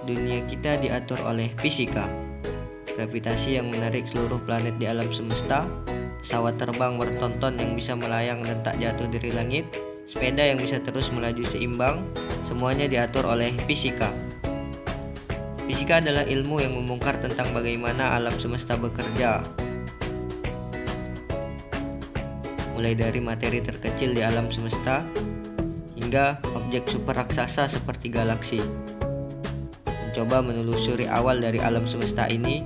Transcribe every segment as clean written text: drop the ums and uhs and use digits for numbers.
Dunia kita diatur oleh fisika. Gravitasi yang menarik seluruh planet di alam semesta, pesawat terbang bertonton yang bisa melayang dan tak jatuh dari langit, sepeda yang bisa terus melaju seimbang, semuanya diatur oleh fisika. Fisika adalah ilmu yang membongkar tentang bagaimana alam semesta bekerja. Mulai dari materi terkecil di alam semesta hingga objek super raksasa seperti galaksi. Mencoba menelusuri awal dari alam semesta ini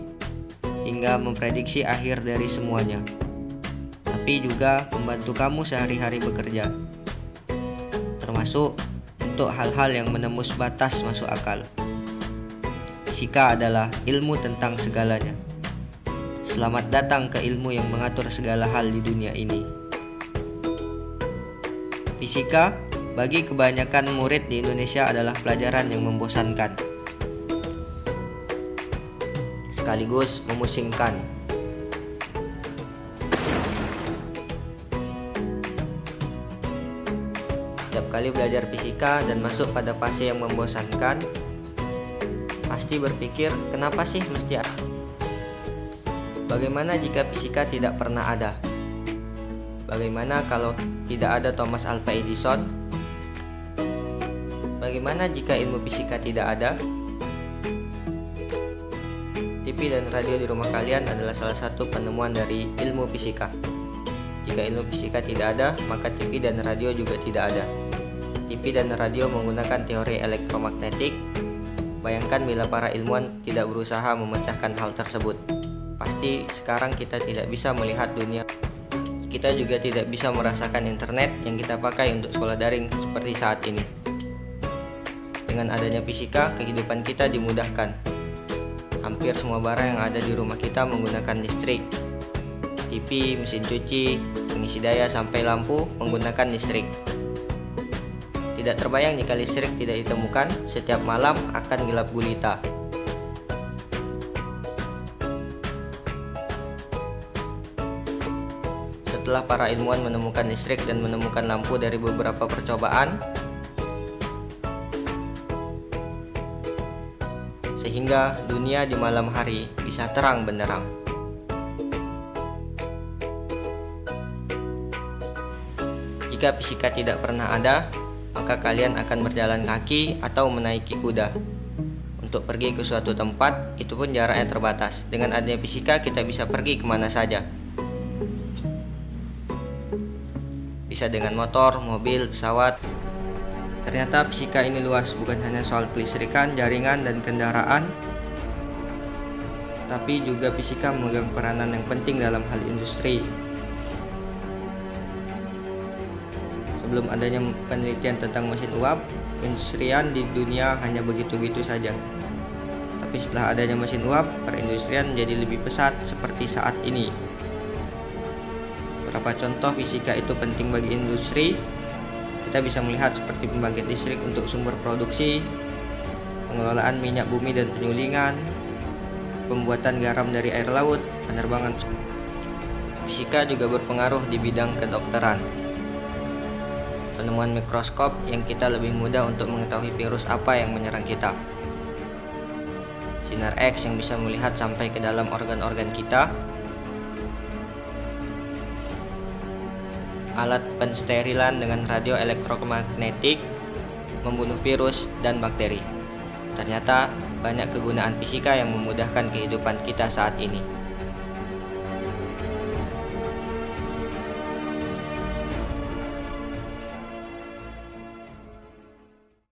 hingga memprediksi akhir dari semuanya. Tapi juga membantu kamu sehari-hari bekerja, termasuk untuk hal-hal yang menembus batas masuk akal. Fisika adalah ilmu tentang segalanya. Selamat datang ke ilmu yang mengatur segala hal di dunia ini. Fisika bagi kebanyakan murid di Indonesia adalah pelajaran yang membosankan, sekaligus memusingkan. Setiap kali belajar fisika dan masuk pada fase yang membosankan, pasti berpikir, kenapa sih mesti ada? Bagaimana jika fisika tidak pernah ada? Bagaimana kalau tidak ada Thomas Alva Edison? Bagaimana jika ilmu fisika tidak ada? TV dan radio di rumah kalian adalah salah satu penemuan dari ilmu fisika. Jika ilmu fisika tidak ada, maka TV dan radio juga tidak ada. TV dan radio menggunakan teori elektromagnetik. Bayangkan bila para ilmuwan tidak berusaha memecahkan hal tersebut. Pasti sekarang kita tidak bisa melihat dunia. Kita juga tidak bisa merasakan internet yang kita pakai untuk sekolah daring seperti saat ini. Dengan adanya fisika, kehidupan kita dimudahkan. Hampir semua barang yang ada di rumah kita menggunakan listrik. TV, mesin cuci, pengisi daya sampai lampu menggunakan listrik. Tidak terbayang jika listrik tidak ditemukan, setiap malam akan gelap gulita. Setelah para ilmuwan menemukan listrik dan menemukan lampu dari beberapa percobaan, sehingga dunia di malam hari bisa terang benderang. Jika fisika tidak pernah ada, maka kalian akan berjalan kaki atau menaiki kuda. Untuk pergi ke suatu tempat, itu pun jaraknya terbatas. Dengan adanya fisika, kita bisa pergi kemana saja. Bisa dengan motor, mobil, pesawat. Ternyata fisika ini luas, bukan hanya soal kelistrikan, jaringan, dan kendaraan, tapi juga fisika memegang peranan yang penting dalam hal industri. Sebelum adanya penelitian tentang mesin uap, perindustrian di dunia hanya begitu-begitu saja. Tapi setelah adanya mesin uap, perindustrian menjadi lebih pesat seperti saat ini. Beberapa contoh fisika itu penting bagi industri. Kita bisa melihat seperti pembangkit listrik untuk sumber produksi, pengelolaan minyak bumi dan penyulingan, pembuatan garam dari air laut, penerbangan. Fisika juga berpengaruh di bidang kedokteran. Penemuan mikroskop yang kita lebih mudah untuk mengetahui virus apa yang menyerang kita. Sinar X yang bisa melihat sampai ke dalam organ-organ kita. Alat pensterilan dengan radio elektromagnetik membunuh virus dan bakteri. Ternyata banyak kegunaan fisika yang memudahkan kehidupan kita saat ini.